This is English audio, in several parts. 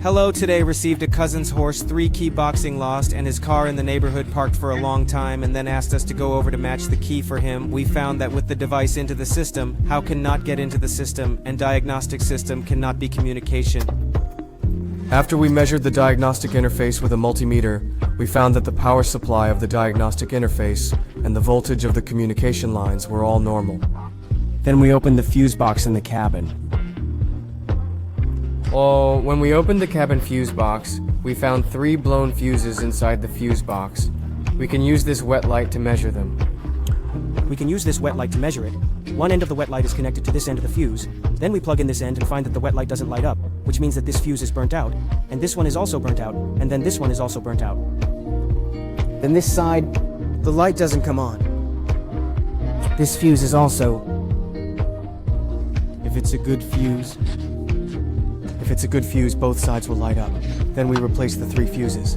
Hello, today received a cousin's horse, 3-key boxing lost, and his car in the neighborhood parked for a long time, and then asked us to go over to match the key for him. We found that with the device into the system, how cannot get into the system, and diagnostic system cannot be communication. After we measured the diagnostic interface with a multimeter, we found that the power supply of the diagnostic interface and the voltage of the communication lines were all normal. Then we opened the fuse box in the cabin. When we opened the cabin fuse box, we found 3 blown fuses inside the fuse box. We can use this wet light to measure them. We can use this wet light to measure it. One end of the wet light is connected to this end of the fuse. Then we plug in this end and find that the wet light doesn't light up, which means that this fuse is burnt out, and this one is also burnt out, and then this one is also burnt out. Then this side, The light doesn't come on. this fuse is also... If it's a good fuse, both sides will light up. Then we replace the 3 fuses.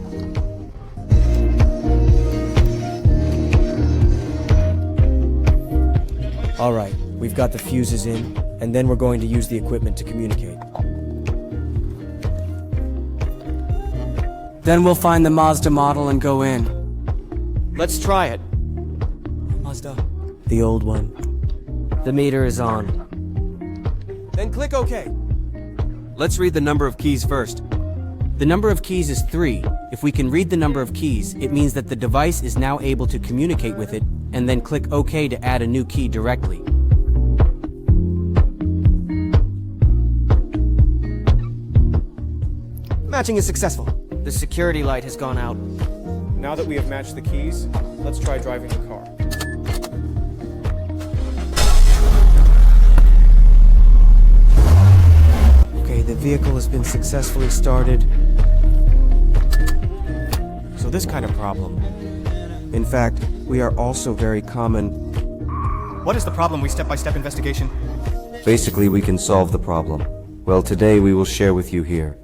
Alright, we've got the fuses in, and then we're going to use the equipment to communicate. Then we'll find the Mazda model and go in. let's try it. Mazda. The old one. The meter is on. Then click OK. Let's read the number of keys first. The number of keys is 3. If we can read the number of keys, it means that the device is now able to communicate with it, and then click OK to add a new key directly. Matching is successful. The security light has gone out. Now that we have matched the keys, let's try driving the car. Okay, the vehicle has been successfully started. So this kind of problem. In fact, we are also very common. What is the problem? We step-by-step investigation. Basically, we can solve the problem. Well, today we will share with you here.